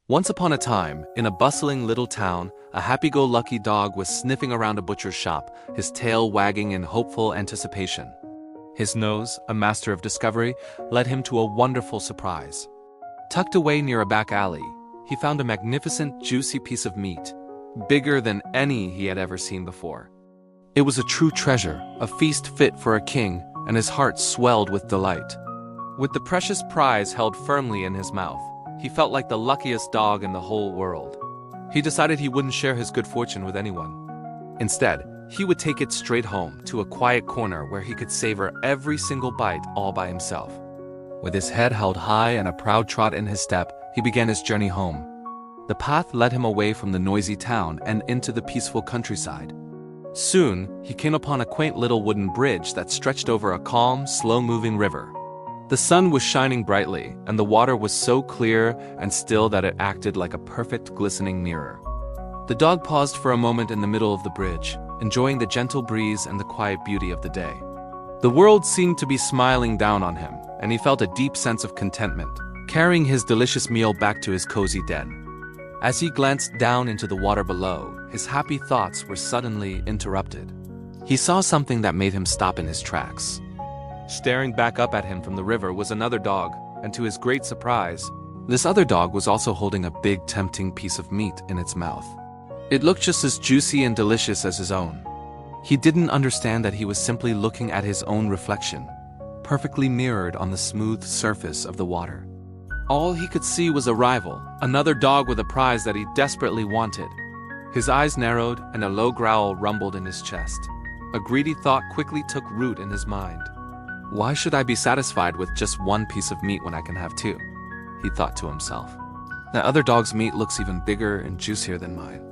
Once upon a time, in a bustling little town, a happy-go-lucky dog was sniffing around a butcher's shop, his tail wagging in hopeful anticipation. His nose, a master of discovery, led him to a wonderful surprise. Tucked away near a back alley, he found a magnificent, juicy piece of meat, bigger than any he had ever seen before. It was a true treasure, a feast fit for a king, and his heart swelled with delight. With the precious prize held firmly in his mouth, he felt like the luckiest dog in the whole world. He decided he wouldn't share his good fortune with anyone. Instead, he would take it straight home to a quiet corner where he could savor every single bite all by himself. With his head held high and a proud trot in his step, he began his journey home. The path led him away from the noisy town and into the peaceful countryside. Soon, he came upon a quaint little wooden bridge that stretched over a calm, slow-moving river. The sun was shining brightly, and the water was so clear and still that it acted like a perfect glistening mirror. The dog paused for a moment in the middle of the bridge, enjoying the gentle breeze and the quiet beauty of the day. The world seemed to be smiling down on him, and he felt a deep sense of contentment, carrying his delicious meal back to his cozy den. As he glanced down into the water below, his happy thoughts were suddenly interrupted. He saw something that made him stop in his tracks. Staring back up at him from the river was another dog, and to his great surprise, this other dog was also holding a big, tempting piece of meat in its mouth. It looked just as juicy and delicious as his own. He didn't understand that he was simply looking at his own reflection, perfectly mirrored on the smooth surface of the water. All he could see was a rival, another dog with a prize that he desperately wanted. His eyes narrowed, and a low growl rumbled in his chest. A greedy thought quickly took root in his mind. "Why should I be satisfied with just one piece of meat when I can have two?" he thought to himself. "That other dog's meat looks even bigger and juicier than mine.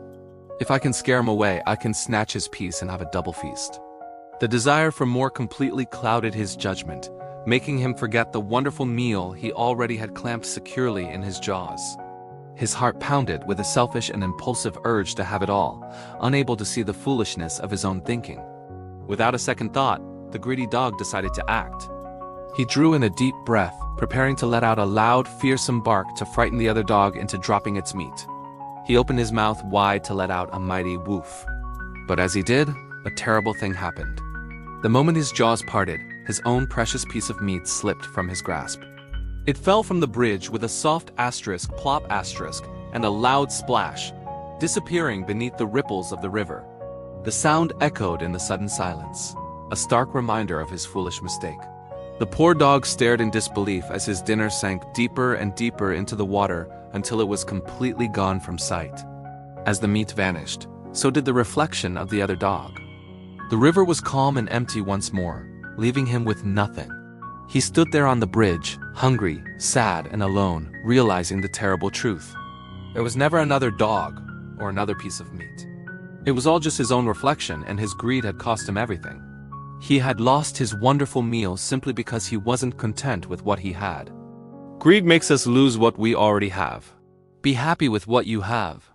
If I can scare him away, I can snatch his piece and have a double feast." The desire for more completely clouded his judgment, making him forget the wonderful meal he already had clamped securely in his jaws. His heart pounded with a selfish and impulsive urge to have it all, unable to see the foolishness of his own thinking. Without a second thought, the greedy dog decided to act. He drew in a deep breath, preparing to let out a loud, fearsome bark to frighten the other dog into dropping its meat. He opened his mouth wide to let out a mighty woof. But as he did, a terrible thing happened. The moment his jaws parted, his own precious piece of meat slipped from his grasp. It fell from the bridge with a soft asterisk, plop asterisk, and a loud splash, disappearing beneath the ripples of the river. The sound echoed in the sudden silence, a stark reminder of his foolish mistake. The poor dog stared in disbelief as his dinner sank deeper and deeper into the water until it was completely gone from sight. As the meat vanished, so did the reflection of the other dog. The river was calm and empty once more, leaving him with nothing. He stood there on the bridge, hungry, sad, and alone, realizing the terrible truth. There was never another dog or another piece of meat. It was all just his own reflection, and his greed had cost him everything. He had lost his wonderful meal simply because he wasn't content with what he had. Greed makes us lose what we already have. Be happy with what you have.